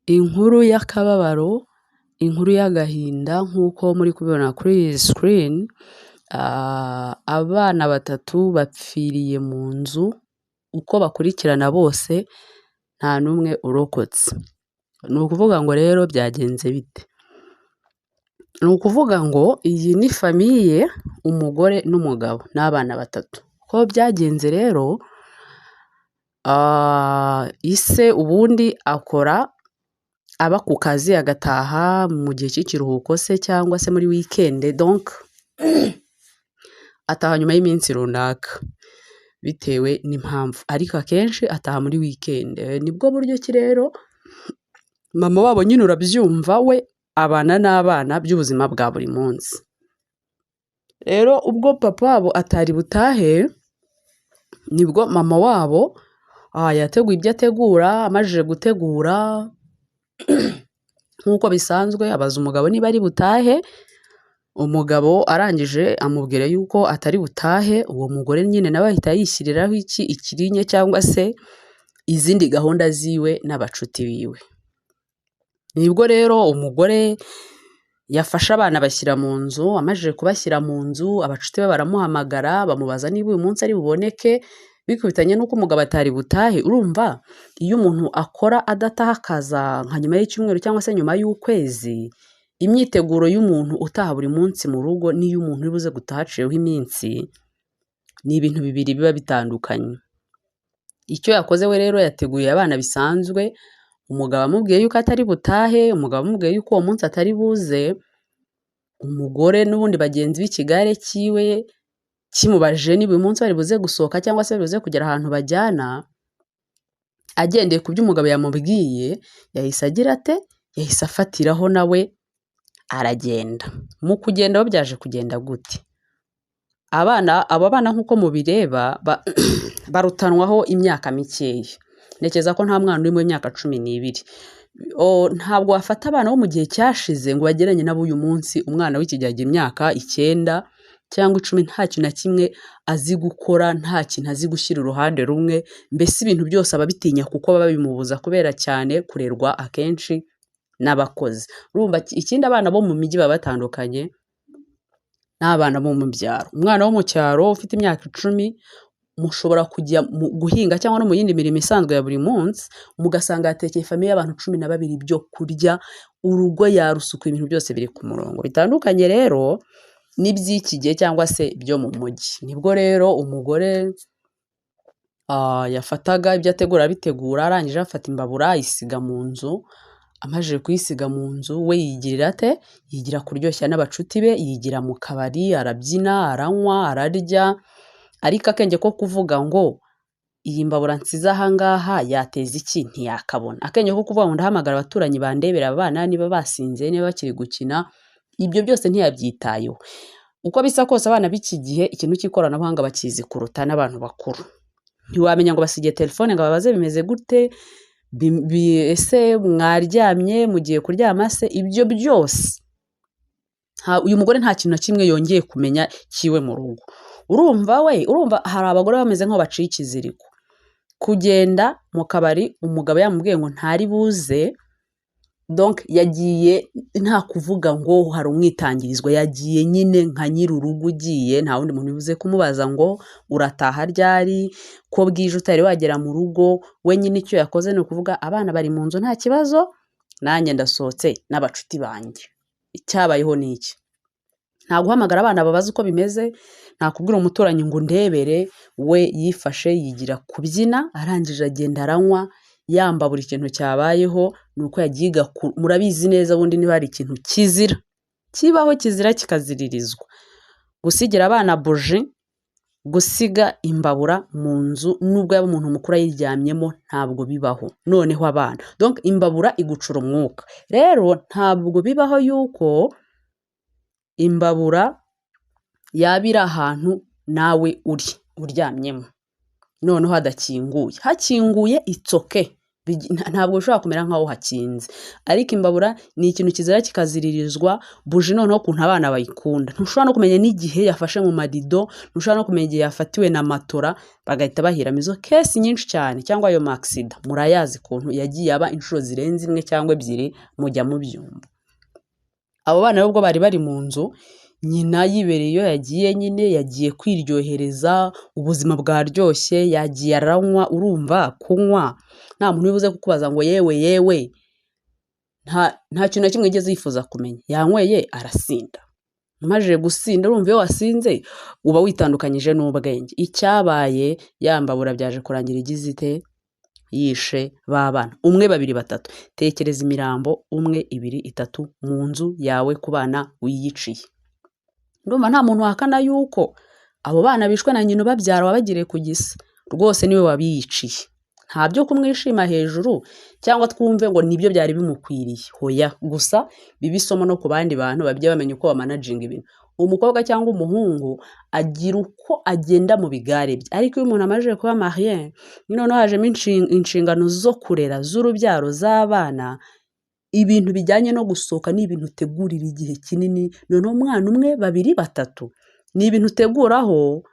Inkuru y'akababaro, inkuru y'agahinda nk'uko muri kubibona kuri iyi sikirini, abana batatu bapfiriye mu nzu, uko bakurikirana bose nta n'umwe urokotse. Ni ukuvuga ngo rero byagenze bite? Ni ukuvuga ngo iyi ni famiye, umugore n'umugabo n'abana batatu. Uko byagenze rero, ise ubundi aba ku kazi agataha mu gihe cy'ikiruhuko se cyangwa se muri wikende, donc ataha nyuma y'iminsi runaka bitewe n'impamvu, ariko akenshi ataha muri wikende. Nibwo buryo ki rero mama wabo nyine urabyumva, we abana n'abana by'ubuzima bwa buri munsi. Rero ubwo papa wabo atari butahe, nibwo mama wabo yateguye ibyo ategura, amajije gutegura nk'uko bisanzwe abaza umugabo niba ari butahe. Umugabo arangije amubwira yuko atari butahe, uwo mugore nyine nawe ahita yishyiriraho ikirinye cyangwa se izindi gahunda ziwe n'abacuti biwe. Nibwo rero umugore yafashe abana bashyira mu nzu, amajije kubashyira mu nzu abacuti be baramuhamagara bamubaza niba uyu munsi ari buboneke, bikubitanye n'uko umugabo atari butahe. Urumva iyo umuntu akora adataha akaza nka nyuma y'icyumweru cyangwa se nyuma y'ukwezi, imyiteguro y'umuntu utaha buri munsi mu rugo n'iyo umuntu uri buze gutaha haciyeho iminsi ni ibintu bibiri biba bitandukanye. Icyo yakoze we rero yateguye abana bisanzwe, umugabo amubwiye yuko atari butahe, umugabo amubwiye yuko uwo munsi atari buze, umugore n'ubundi bagenzi b'ikigare cyiwe kimubajije niba uyu munsi bari buze gusohoka cyangwa se bari buze kugera ahantu bajyana, agendeye ku byo umugabo yamubwiye, yahise agira ate, yahise afatiraho nawe aragenda. Mu kugenda aho byaje kugenda gute? Aba bana nk'uko mubireba barutanwaho imyaka mikeya. Ntekereza ko nta mwana uri mu myaka 12. Ntabwo wafata abana bo mu gihe cyashize ngo bageranye nabo uyu munsi. Umwana w'iki gihe agira imyaka 9 cyangwa 10, nta kintu na kimwe azi gukora, nta kintu azi gushyira uruhande rumwe, mbese ibintu byose aba bitinya kuko baba bimubuza kubera cyane kurerwa akenshi n'abakozi. Urumva ikindi abana bo mu mijyi baba batandukanye n'abana bo mu byaro. Umwana wo mu cyaro ufite imyaka 10 mushobora kujya guhinga cyangwa no mu yindi mirimo isanzwe ya buri munsi, mugasanga yatekeye famiye y'abantu 12 ibyo kurya, urugo yarusukuye, ibintu byose biri ku murongo. Bitandukanye rero n'iby'iki gihe cyangwa se byo mu mujyi. Nibwo rero umugore yafataga ibyo ategura abitegura, arangije afata imbabura ayisiga mu nzu. Amajije kuyisiga mu nzu, we yigirira ate, yigira kuryoshya n'abacuti be, yigira mu kabari, arabyina, aranywa, ararya, ariko akenge ko kuvuga ngo iyi mbabura nsize aha ngaha yateza iki ntiyakabona. Akenge ko kuvuga ngo ndahamagara abaturanyi bandebera abana niba basinze, niba bakiri gukina, ibyo byose ntiyabyitayeho. Uko bisa kose abana b'iki gihe ikintu cy'ikoranabuhanga bakizi kuruta n'abantu bakuru. Ntiwamenya ngo basigiye telefone ngo babaze bimeze gute, ese mwaryamye mugiye kuryama se, ibyo byose uyu mugore nta kintu na kimwe yongeye kumenya kiwe mu rugo. Urumva hari abagore bameze nk'aho baciye ikiziriko. Kugenda mu kabari umugabo yamubwiye ngo ntari buze, donc yagiye nta kuvuga ngo hari umwitangirizwa, yagiye nyine nka nyiri urugo ugiye, nta wundi muntu bivuze kumubaza ngo urataha ryari, ko bwije utari wagera mu rugo. We nyine icyo yakoze ni ukuvuga abana bari mu nzu nta kibazo, nanjye ndasohotse n'abacuti banjye. Icyabayeho ni iki? Nta guhamagara abana babaza uko bimeze, nta kubwira umuturanyi ngo ndebere. We yifashe yigira kubyina, arangije agenda aranywa, yamba buri kintu cyabayeho. Nuko yagiga, murabizi neza ubundi niba hari ikintu kizira kibaho, kizira kikaziririzwa, gusigira abana buji, gusiga imbabura mu nzu nubwo yaba umuntu mukuru ayiryamyemo ntabwo bibaho. Noneho abana, donc imbabura igucura umwuka. Rero ntabwo bibaho yuko imbabura yaba iri ahantu nawe uryamyemo noneho hadakinguye. Hakinguye itsoke ntabwo bishobora kumera nk'aho hakinze. Ariko imbabura ni ikintu kizira kikaziririzwa, buji noneho ukuntu abana bayikunda. Ntushobora no kumenya n'igihe yafashe mu madido, ntushobora no kumenya igihe yafatiwe na matora, bagahita bahiramo. Izo kesi nyinshi cyane cyangwa ayo maksida murayazi ukuntu yagiye aba inshuro zirenze imwe cyangwa ebyiri, mujya mubyumva. Abo bana nubwo bari bari mu nzu, nyina yibereye iyo yagiye nyine, yagiye kwiryohereza, ubuzima bwaryoshye, yagiye aranywa. Urumva kunywa nta muntu wibuze kukubaza ngo yewe nta kintu na kimwe yigeze yifuza kumenya. Yanyweye arasinda, amajije gusinda, urumva iyo wasinze uba witandukanyije n'ubwenge. Icyabaye yambabura byaje kurangira igize ite, yishe babana, umwe babiri batatu. Tekereza imirambo 1 2 3 mu nzu yawe ku bana wiyiciye. Ndumva nta muntu wakana yuko abo bana bishwe na nyina babyara wabagiriye ku gisa, rwose niwe wabiyiciye. Nta byo kumwishima hejuru cyangwa twumve ngo nibyo byari bimukwiriye, hoya. Gusa bibisomo no ku bandi bantu babye bamenye uko bamanaging ibintu. Umukobwa cyangwa umuhungu agira uko agenda mu bigare bye, ariko iyo umuntu amajije kuba marié, noneho hajemo inshingano zo kurera z'urubyaro z'abana, ibintu bijyanye no gusohoka ni ibintu utegurira igihe kinini. Noneho umwana 1 2 3 ni ibintu uteguraho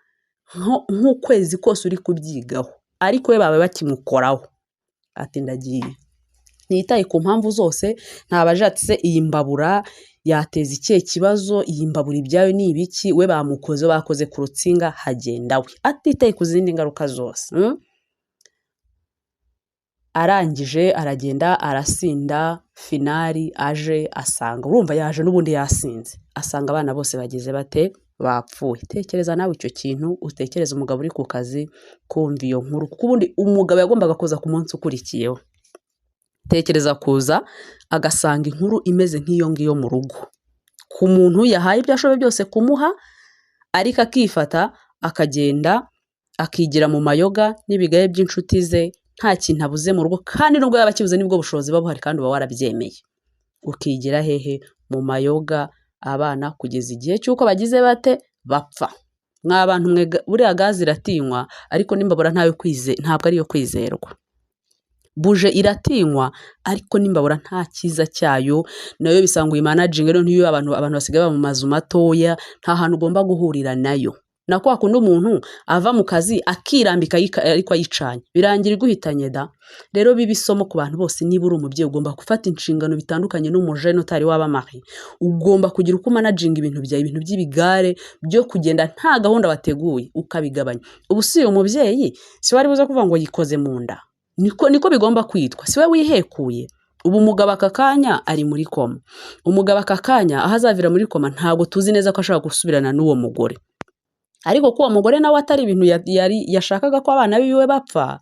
nk'ukwezi kose uri kubyigaho, ariko we babe bakimukoraho ati ndagiye. Ntiyitaye ku mpamvu zose, ntabaje ati se iyi mbabura yateza ikihe kibazo, iyi mbabura ibyayo ni ibiki, we bamukoze bakoze ku rutsinga hagenda we, atitaye ku zindi ngaruka zose. Arangije aragenda arasinda, finali aje asanga, urumva yaje n'ubundi yasinze, asanga abana bose bagize bate, bapfuye. Tekereza nawe icyo kintu, utekereza umugabo uri ku kazi kumva iyo nkuru, kuko ubundi umugabo yagombaga kuza ku munsi ukurikiyeho. Tekereza kuza agasanga inkuru imeze nk'iyo ngiyo mu rugo, ku muntu yahaye ibyo ashoboye byose kumuha, ariko akifata akagenda akigira mu mayoga n'ibigaye by'inshuti ze, nta kintu abuze mu rugo, kandi nubwo yaba akibuze nibwo bushobozi buba buhari kandi uba warabyemeye. Ukigira hehe? Mu mayoga, abana kugeza igihe cy'uko bagize bate, bapfa. Mw'abantu mwe buriya gazi iratinywa, ariko n'imbabura ntabwo ariyo kwizerwa. Buje iratinywa, ariko n'imbabura nta cyiza cyayo, nayo bisanga uyimanaging. Rero ntiyo abantu basigaye mu mazu matoya, nta hantu ugomba guhurira nayo. Nako akunda umuntu ava mu kazi akirambika ariko ayicanye, birangira iguhitanye da. Rero bibisomo ku bantu bose, niba uri umubyeyi ugomba gufata inshingano bitandukanye n'umujene utari waba mari. Ugomba kugira uko managing ibintu byawe, ibintu by'ibigare byo kugenda nta gahunda wateguye ukabigabanya. Ubu si umubyeyi si wari buze kuvuga ngo yikoze mu nda, niko bigomba kwitwa, si we wihekuye. Ubu umugabo aka kanya ari muri koma, umugabo aka kanya aho azavira muri koma ntabwo tuzi neza ko ashaka gusubirana n'uwo mugore. Ariko ko uwo mugore nawe atari ibintu yashakaga ko abana biwe bapfa,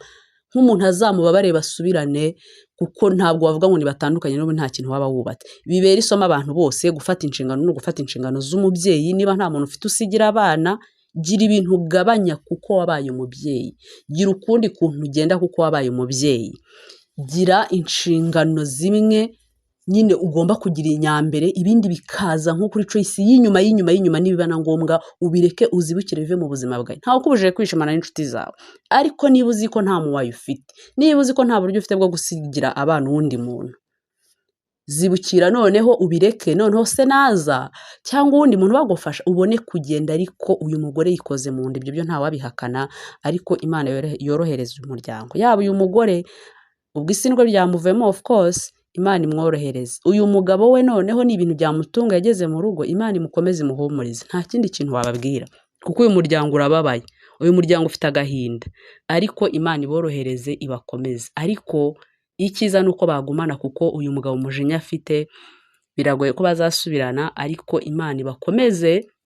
nk'umuntu azamubabare basubirane, kuko ntabwo wavuga ngo nibatandukanye n'ubu nta kintu waba wubatse. Bibera isomo abantu bose gufata inshingano no gufata inshingano z'umubyeyi. Niba nta muntu ufite usigira abana, gira ibintu ugabanya kuko wabaye umubyeyi, gira ukundi kuntu ugenda kuko wabaye umubyeyi, gira inshingano zimwe nyine ugomba kugira inyambere, ibindi bikaza nko kuri choice y'inyuma nibiba na ngombwa ubireke uzibukire bive mu buzima bwawe. Ntawe ukubujije kwishimana n'inshuti zawe, ariko niba uzi ko nta muwayi ufite, niba uzi ko nta buryo ufite bwo gusigira abana uwundi muntu, zibukira noneho ubireke. Noneho se naza cyangwa uwundi muntu bagufasha ubone kugenda, ariko uyu mugore yikoze mu nda, ibyo byo ntawabihakana. Ariko Imana yorohereza umuryango, yaba uyu mugore ubwo isindwe ryamuvemo, of course Imana imworohereze. Uyu mugabo we noneho ni ibintu byamutunga, yageze mu rugo, Imana imukomeze imuhumurize. Nta kindi kintu wababwira, kuko uyu muryango urababaye, uyu muryango ufite agahinda, ariko Imana iborohereze ibakomeze. Ariko icyiza nuko bagumana, kuko uyu mugabo umujinya afite biragoye ko bazasubirana, ariko Imana ibakomeze